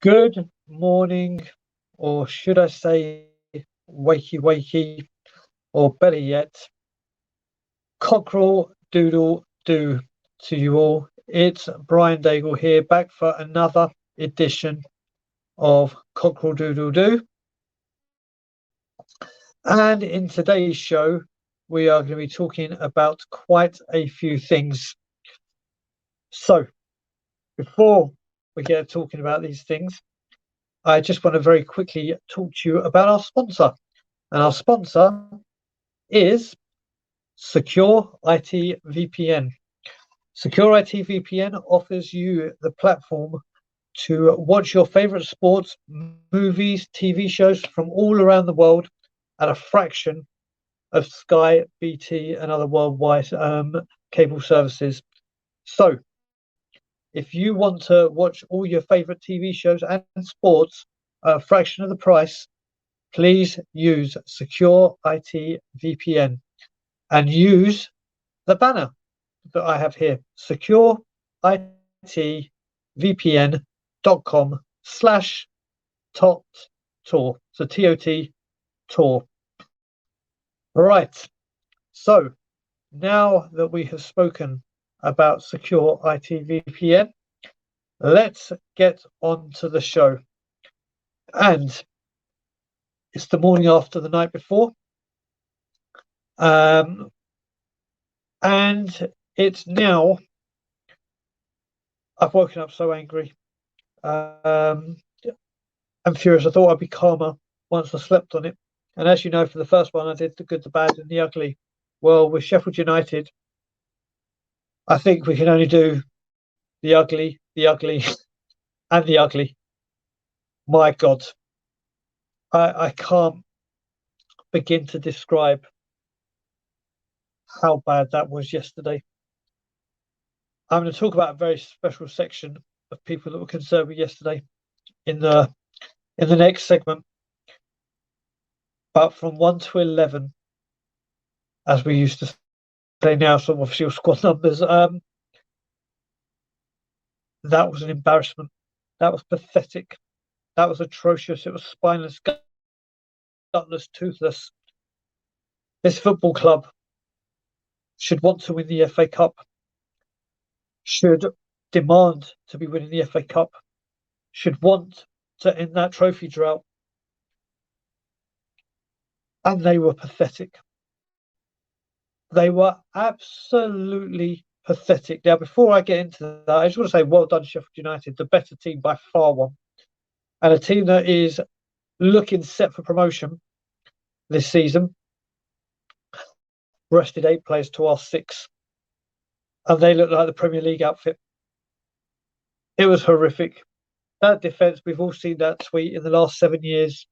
Good morning, or should I say, wakey, or better yet, Cockerel Doodle Doo to you all. It's Brian Dagul here, back for another edition of Cockerel Doodle Doo. And in today's show, we are going to be talking about quite a few things. So, before we get talking about these things, I just want to very quickly talk to you about our sponsor. And our sponsor is Secure IT VPN. Secure IT VPN offers you the platform to watch your favorite sports, movies, TV shows from all around the world at a fraction of Sky, BT, and other worldwide cable services. So, if you want to watch all your favorite TV shows and sports at a fraction of the price, please use Secure IT VPN and use the banner that I have here, secureitvpn.com/tot-tour. So TOT tour. Right. So now that we have spoken about Secure IT VPN, let's get on to the show. And it's the morning after the night before. And it's now, I've woken up so angry. I'm furious. I thought I'd be calmer once I slept on it. And as you know, for the first one, I did the good, the bad, and the ugly. Well, with Sheffield United, I think we can only do the ugly, and the ugly. My God, I can't begin to describe how bad that was yesterday. I'm going to talk about a very special section of people that were concerned with yesterday in the next segment. But from 1 to 11, as we used to say now, some official squad numbers, that was an embarrassment. That was pathetic. That was atrocious. It was spineless, gutless, toothless. This football club should want to win the FA Cup, should demand to be winning the FA Cup, should want to end that trophy drought. And they were pathetic. They were absolutely pathetic. Now, before I get into that, I just want to say well done, Sheffield United, the better team by far one. And a team that is looking set for promotion this season. Rested 8 players to our 6. And they look like the Premier League outfit. It was horrific. That defence, we've all seen that tweet in the last 7 years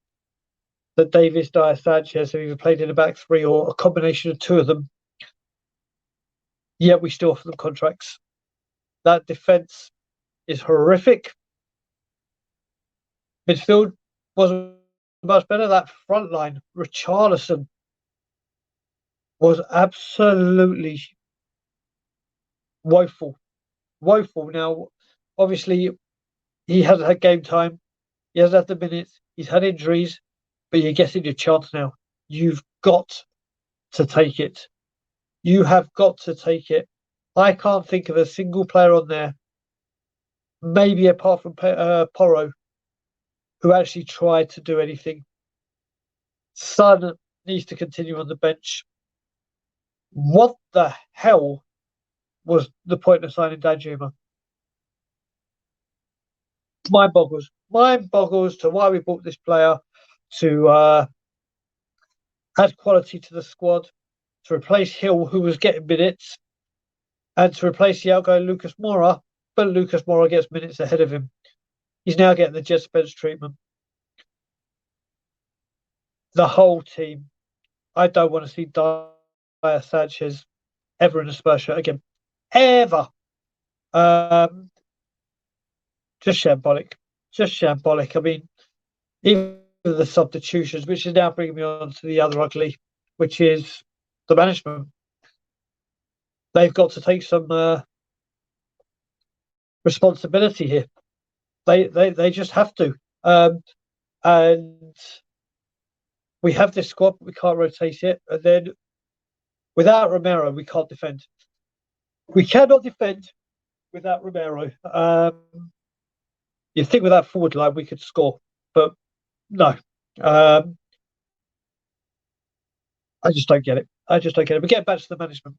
that Davis, Dyer, Sanchez have either played in a back three or a combination of two of them. Yet we still offer them contracts. That defence is horrific. Midfield wasn't much better. That front line, Richarlison, was absolutely woeful. Woeful. Now, obviously, he hasn't had game time. He hasn't had the minutes. He's had injuries. But you're getting your chance now. You've got to take it. You have got to take it. I can't think of a single player on there, maybe apart from Porro, who actually tried to do anything. Son needs to continue on the bench. What the hell was the point of signing Danjuma? Mind boggles to why we bought this player, to add quality to the squad, to replace Hill, who was getting minutes, and to replace the outgoing Lucas Moura, but Lucas Moura gets minutes ahead of him. He's now getting the Jets bench treatment. The whole team. I don't want to see Dyer Sanchez ever in a Spurs shirt again. Ever. Just shambolic. Just shambolic. I mean, even the substitutions, which is now bringing me on to the other ugly, which is the management. They've got to take some responsibility here. They just have to. And we have this squad, but we can't rotate it. And then without Romero, we can't defend. We cannot defend without Romero. You think with that forward line we could score, but no. I just don't get it. I just don't get it. But getting back to the management,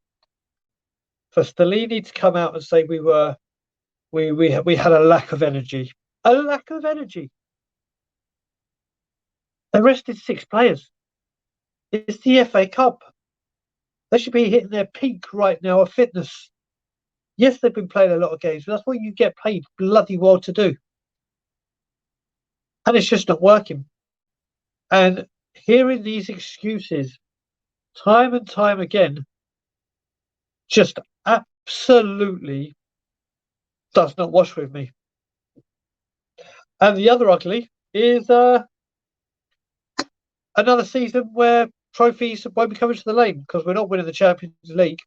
for Stellini to come out and say we had a lack of energy, a lack of energy. They rested 6 players. It's the FA Cup. They should be hitting their peak right now of fitness. Yes, they've been playing a lot of games, but that's what you get paid bloody well to do. And it's just not working. And hearing these excuses time and time again just absolutely does not wash with me. And the other ugly is another season where trophies won't be coming to the lane because we're not winning the Champions League.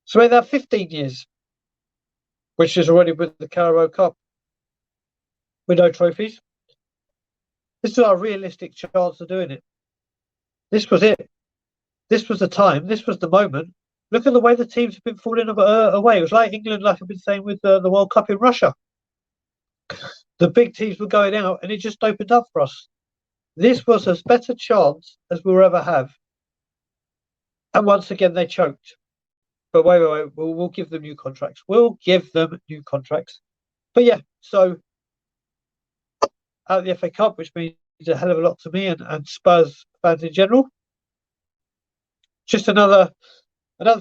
So we're there 15 years, which is already with the Carabao Cup, with no trophies. This is our realistic chance of doing it. This was it. This was the time. This was the moment. Look at the way the teams have been falling away. It was like England, like I've been saying with the World Cup in Russia. The big teams were going out and it just opened up for us. This was as better chance as we'll ever have. And once again, they choked. But wait. We'll give them new contracts. We'll give them new contracts. But yeah, so out of the FA Cup, which means a hell of a lot to me and Spurs fans in general. Just another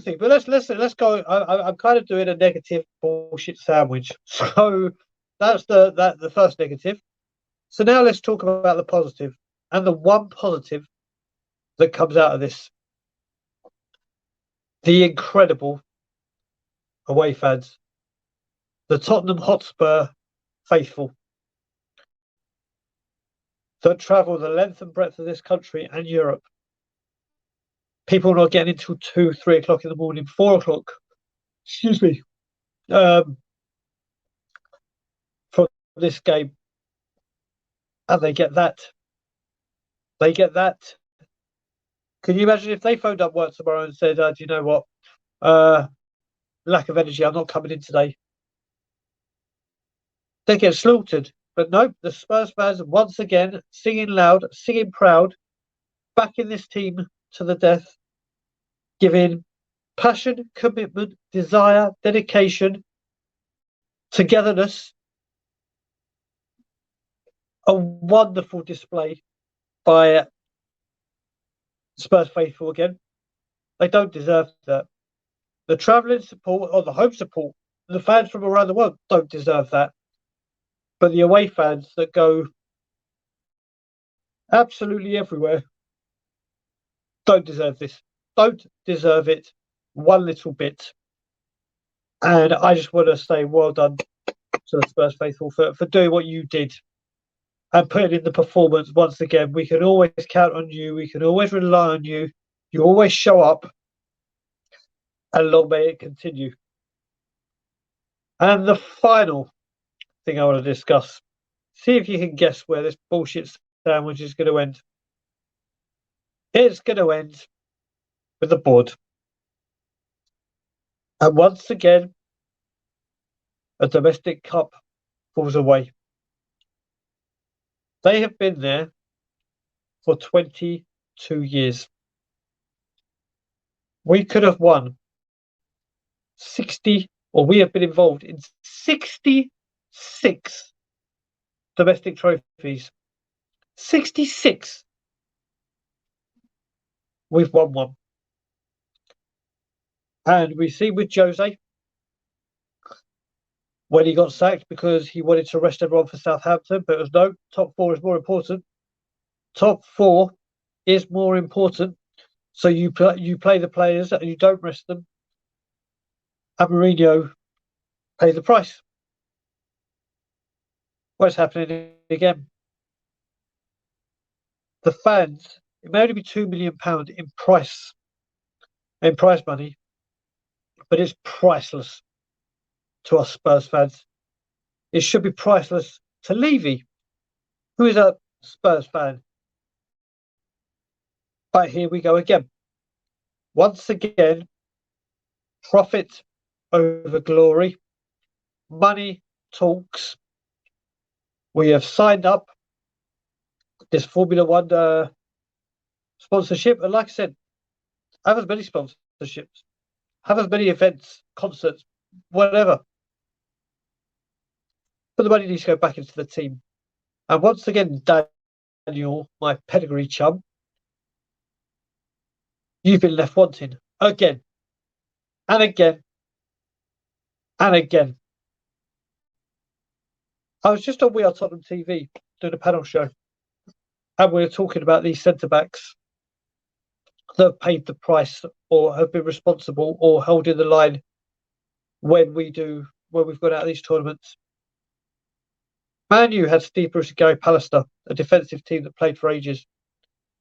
thing. But let's go. I'm kind of doing a negative bullshit sandwich. So that's the first negative. So now let's talk about the positive. And the one positive that comes out of this. The incredible away fans. The Tottenham Hotspur faithful that travel the length and breadth of this country and Europe. People not getting until 2, 3 o'clock in the morning, 4 o'clock. Excuse me. From this game. And they get that. They get that. Can you imagine if they phoned up work tomorrow and said, do you know what? Lack of energy, I'm not coming in today. They get slaughtered. But no, the Spurs fans once again singing loud, singing proud, backing this team to the death, giving passion, commitment, desire, dedication, togetherness. A wonderful display by Spurs faithful again. They don't deserve that. The travelling support or the home support, the fans from around the world don't deserve that. But the away fans that go absolutely everywhere don't deserve this. Don't deserve it one little bit. And I just want to say well done to the Spurs faithful for doing what you did and putting in the performance once again. We can always count on you. We can always rely on you. You always show up. And long may it continue. And the final thing I want to discuss. See if you can guess where this bullshit sandwich is going to end. It's going to end with the board. And once again, a domestic cup falls away. They have been there for 22 years. We could have won 60, or we have been involved in 66 domestic trophies. 66. We've won one. And we see with Jose, when he got sacked because he wanted to rest everyone for Southampton, but it was no, top 4 is more important. Top 4 is more important. So you play the players and you don't rest them. And Mourinho pays the price. What's happening again? The fans, it may only be £2 million in price money, but it's priceless to us Spurs fans. it should be priceless to Levy, who is a Spurs fan. But here we go again. Once again, profit over glory. Money talks. We have signed up this Formula One sponsorship, and like I said, have as many sponsorships, have as many events, concerts, whatever. But the money needs to go back into the team. And once again, Daniel, my pedigree chum, you've been left wanting again and again and again. I was just on We Are Tottenham TV doing a panel show, and we were talking about these centre backs that have paid the price or have been responsible or held in the line when we've gone out of these tournaments. Man U had Steve Bruce and Gary Pallister, a defensive team that played for ages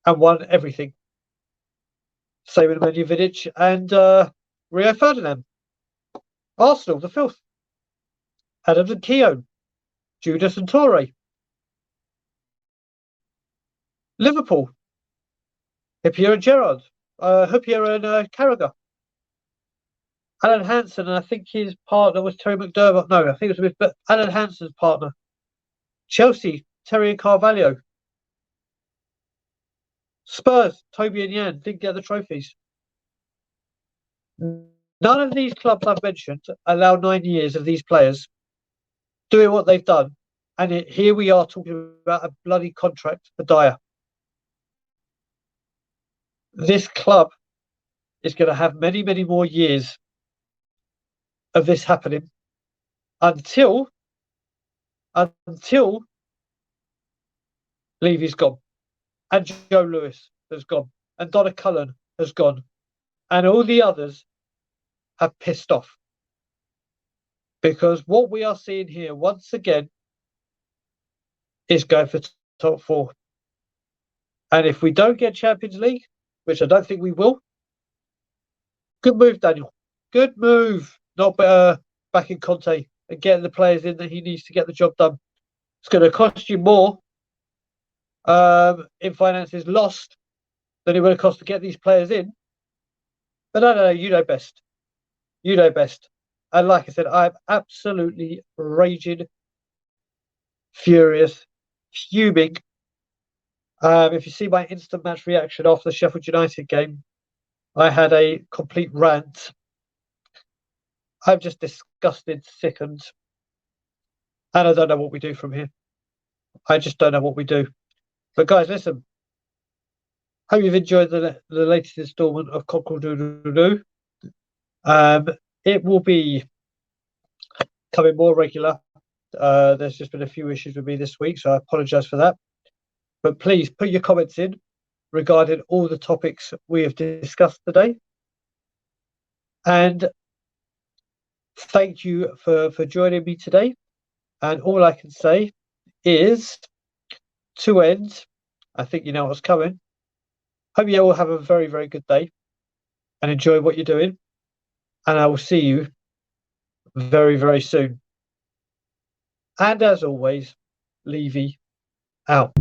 and won everything. Same with Nemanja Vidic and Rio Ferdinand. Arsenal, the filth. Adams and Keown. Judas and Torre. Liverpool. Hippier and Gerrard. Hippier and Carragher. Alan Hansen, and I think his partner was Terry McDermott. No, I think it was with Alan Hansen's partner. Chelsea, Terry and Carvalho. Spurs, Toby and Yan didn't get the trophies. None of these clubs I've mentioned allow 9 years of these players doing what they've done. And here we are talking about a bloody contract for Dyer. This club is going to have many, many more years of this happening until Levy's gone, and Joe Lewis has gone, and Donna Cullen has gone, and all the others have pissed off. Because what we are seeing here, once again, is going for top four. And if we don't get Champions League, which I don't think we will, good move, Daniel. Good move. Not back in Conte and getting the players in that he needs to get the job done. It's going to cost you more in finances lost than it would have cost to get these players in. But no, you know best. You know best. And like I said, I'm absolutely raging, furious, fuming. If you see my instant match reaction after the Sheffield United game, I had a complete rant. I'm just disgusted, sickened. And I don't know what we do from here. I just don't know what we do. But guys, listen. Hope you've enjoyed the latest instalment of Cockerel Doodle Doo. It will be coming more regular. There's just been a few issues with me this week, so I apologise for that. But please put your comments in regarding all the topics we have discussed today. And thank you for joining me today. And all I can say is, to end, I think you know what's coming. Hope you all have a very, very good day and enjoy what you're doing. And I will see you very, very soon. And as always, Levy out.